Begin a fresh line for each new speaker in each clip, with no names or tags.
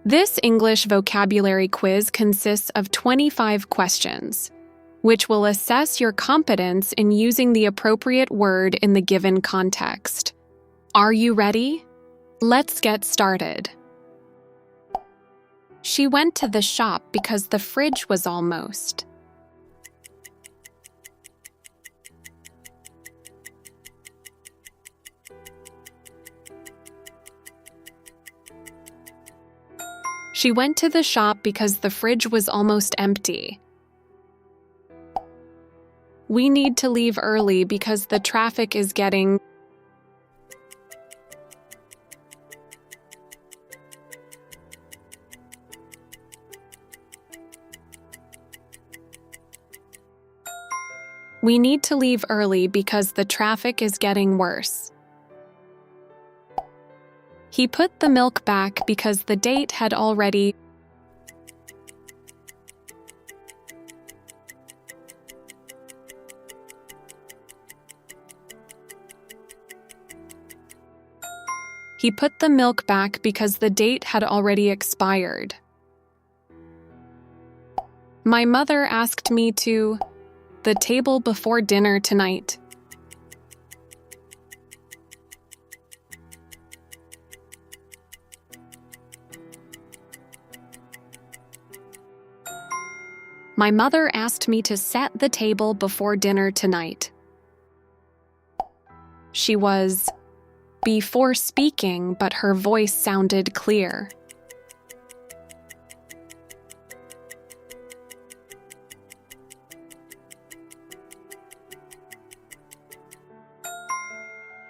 This English vocabulary quiz consists of 25 questions, which will assess your competence in using the appropriate word in the given context. Are you ready? Let's get started. She went to the shop because the fridge was almost. She went to the shop because the fridge was almost empty. We need to leave early because the traffic is getting. We need to leave early because the traffic is getting worse. He put the milk back because the date had already. He put the milk back because the date had already expired. My mother asked me to the table before dinner tonight. My mother asked me to set the table before dinner tonight. She was before speaking, but her voice sounded clear.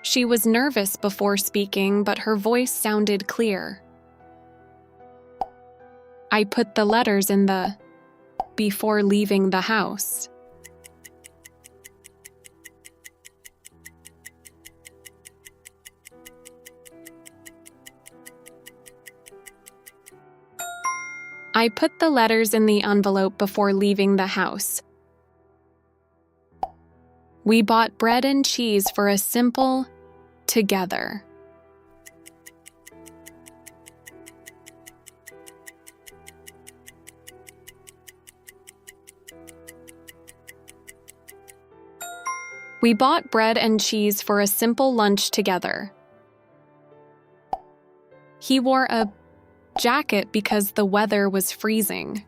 She was nervous before speaking, but her voice sounded clear. I put the letters in the before leaving the house. I put the letters in the envelope before leaving the house. We bought bread and cheese for a simple together. We bought bread and cheese for a simple lunch together. He wore a jacket because the weather was freezing.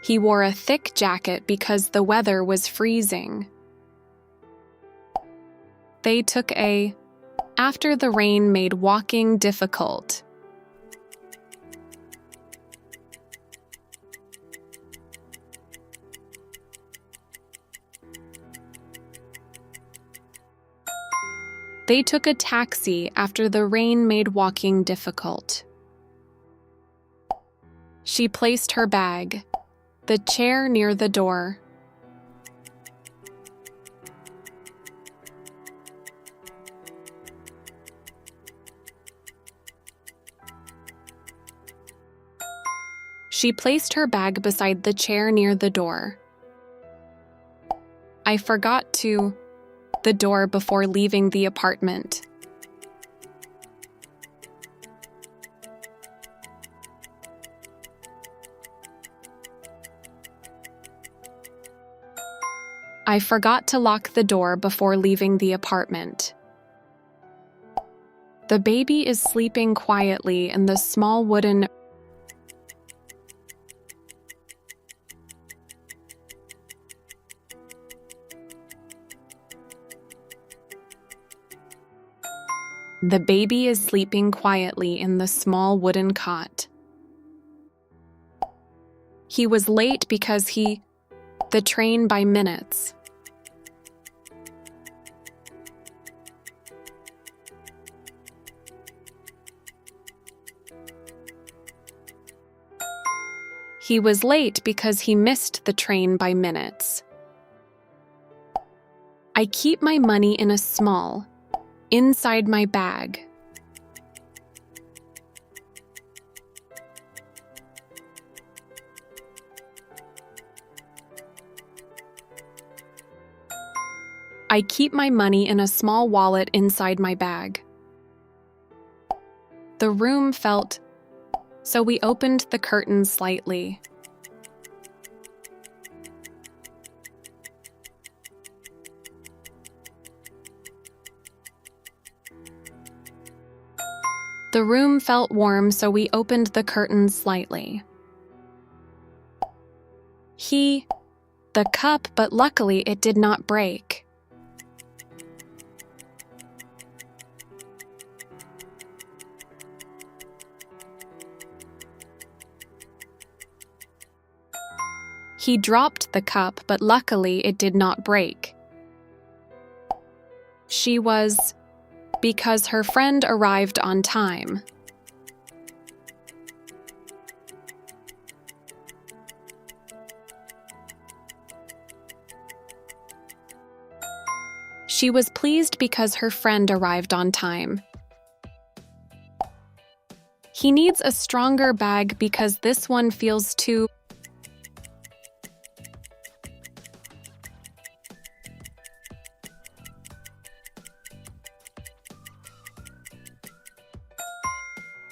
He wore a thick jacket because the weather was freezing. They took a after the rain made walking difficult. They took a taxi after the rain made walking difficult. She placed her bag, the chair near the door. She placed her bag beside the chair near the door. I forgot to the door before leaving the apartment. I forgot to lock the door before leaving the apartment. The baby is sleeping quietly in the small wooden. The baby is sleeping quietly in the small wooden cot. He was late because the train by minutes. He was late because he missed the train by minutes. I keep my money in a small, inside my bag. I keep my money in a small wallet inside my bag. The room felt, so we opened the curtains slightly. The room felt warm, so we opened the curtains slightly. The cup, but luckily it did not break. He dropped the cup, but luckily it did not break. She was, because her friend arrived on time. She was pleased because her friend arrived on time. He needs a stronger bag because this one feels too.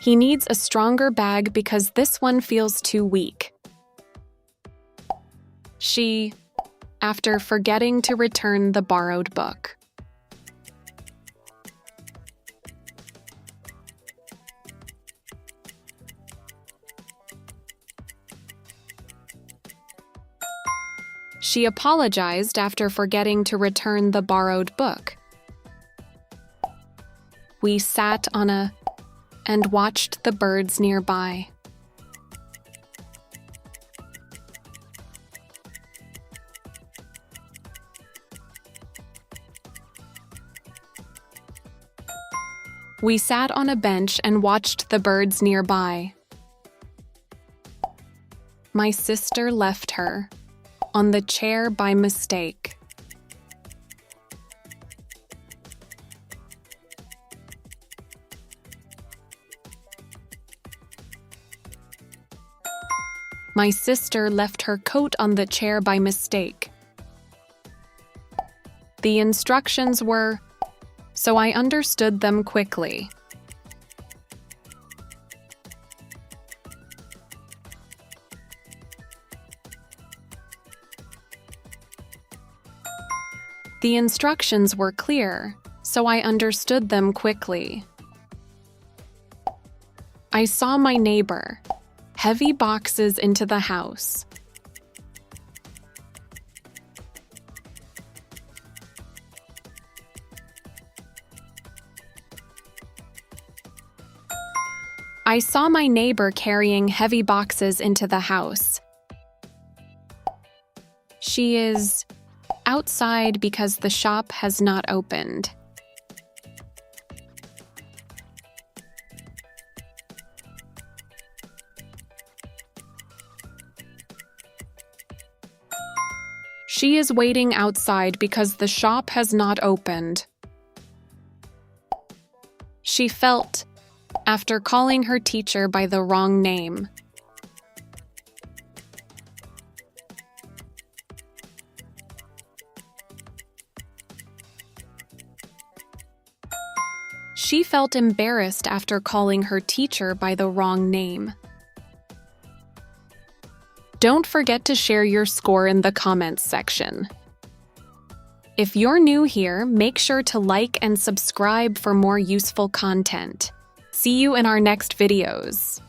He needs a stronger bag because this one feels too weak. She, after forgetting to return the borrowed book. She apologized after forgetting to return the borrowed book. We sat on and watched the birds nearby. We sat on a bench and watched the birds nearby. My sister left her on the chair by mistake. My sister left her coat on the chair by mistake. The instructions were, so I understood them quickly. The instructions were clear, so I understood them quickly. I saw my neighbor. Heavy boxes into the house. I saw my neighbor carrying heavy boxes into the house. She is outside because the shop has not opened. She is waiting outside because the shop has not opened. She felt, after calling her teacher by the wrong name. She felt embarrassed after calling her teacher by the wrong name. Don't forget to share your score in the comments section. If you're new here, make sure to like and subscribe for more useful content. See you in our next videos.